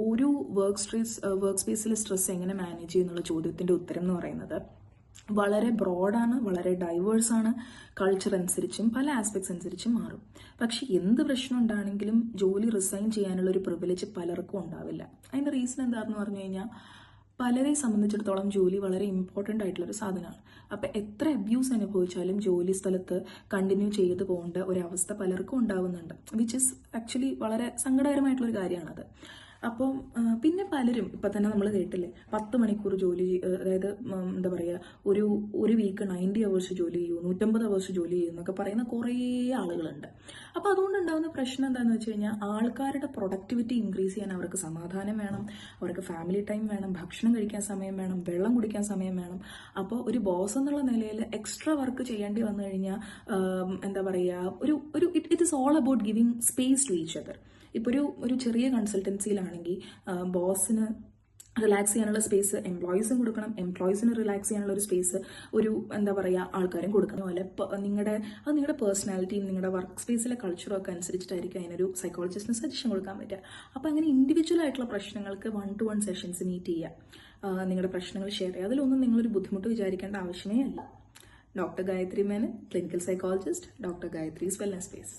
ഒരു വർക്ക് സ്പേസിലെ സ്ട്രെസ് എങ്ങനെ മാനേജ് ചെയ്യുന്നുള്ള ചോദ്യത്തിൻ്റെ ഉത്തരം എന്ന് പറയുന്നത് വളരെ ബ്രോഡാണ്, വളരെ ഡൈവേഴ്സാണ്. കൾച്ചർ അനുസരിച്ചും പല ആസ്പെക്ട്സ് അനുസരിച്ചും മാറും. പക്ഷെ എന്ത് പ്രശ്നം ഉണ്ടാണെങ്കിലും ജോലി റിസൈൻ ചെയ്യാനുള്ള ഒരു പ്രിവിലേജ് പലർക്കും ഉണ്ടാവില്ല. അതിൻ്റെ റീസൺ എന്താണെന്ന് പറഞ്ഞു കഴിഞ്ഞാൽ പലരെ സംബന്ധിച്ചിടത്തോളം ജോലി വളരെ ഇമ്പോർട്ടൻ്റ് ആയിട്ടുള്ളൊരു സാധനമാണ്. അപ്പം എത്ര അബ്യൂസ് അനുഭവിച്ചാലും ജോലി സ്ഥലത്ത് കണ്ടിന്യൂ ചെയ്ത് പോകേണ്ട ഒരവസ്ഥ പലർക്കും ഉണ്ടാവുന്നുണ്ട്. വിച്ച് ഇസ് ആക്ച്വലി വളരെ സങ്കടകരമായിട്ടുള്ളൊരു കാര്യമാണത്. അപ്പം പിന്നെ പലരും ഇപ്പം തന്നെ നമ്മൾ കേട്ടില്ലേ 10 മണിക്കൂർ ജോലി, അതായത് എന്താ പറയുക, ഒരു വീക്ക് 90 hours ജോലി ചെയ്യൂ, 150 hours ജോലി ചെയ്യൂ എന്നൊക്കെ പറയുന്ന കുറേ ആളുകളുണ്ട്. അപ്പോൾ അതുകൊണ്ട് ഉണ്ടാകുന്ന പ്രശ്നം എന്താണെന്ന് വെച്ച് കഴിഞ്ഞാൽ ആൾക്കാരുടെ പ്രൊഡക്ടിവിറ്റി ഇൻക്രീസ് ചെയ്യാൻ അവർക്ക് സമാധാനം വേണം, അവർക്ക് ഫാമിലി ടൈം വേണം, ഭക്ഷണം കഴിക്കാൻ സമയം വേണം, വെള്ളം കുടിക്കാൻ സമയം വേണം. അപ്പോൾ ഒരു ബോസ് എന്നുള്ള നിലയിൽ എക്സ്ട്രാ വർക്ക് ചെയ്യേണ്ടി വന്നു കഴിഞ്ഞാൽ എന്താ പറയുക, it is all about giving space to each other. ഇപ്പോൾ ഒരു ചെറിയ കൺസൾട്ടൻസിയിലാണെങ്കിൽ ബോസിന് റിലാക്സ് ചെയ്യാനുള്ള സ്പേസ് എംപ്ലോയീസും കൊടുക്കണം, എംപ്ലോയീസിന് റിലാക്സ് ചെയ്യാനുള്ള ഒരു സ്പേസ് എന്താ പറയുക ആൾക്കാരും കൊടുക്കണം. അതുപോലെ നിങ്ങളുടെ പേഴ്സണാലിറ്റിയും നിങ്ങളുടെ വർക്ക് സ്പേസിലെ കൾച്ചറും ഒക്കെ അനുസരിച്ചിട്ടായിരിക്കും അതിനൊരു സൈക്കോളജിസ്റ്റിന് സജഷൻ കൊടുക്കാൻ പറ്റുക. അപ്പോൾ അങ്ങനെ ഇൻഡിവിജ്വൽ ആയിട്ടുള്ള പ്രശ്നങ്ങൾക്ക് 1-to-1 സെഷൻസ് മീറ്റ് ചെയ്യുക, നിങ്ങളുടെ പ്രശ്നങ്ങൾ ഷെയർ ചെയ്യുക. അതിലൊന്നും നിങ്ങളൊരു ബുദ്ധിമുട്ട് വിചാരിക്കേണ്ട ആവശ്യമേ അല്ല. Doctor Gayathri Menon, clinical psychologist, doctor Gayathri's wellness space.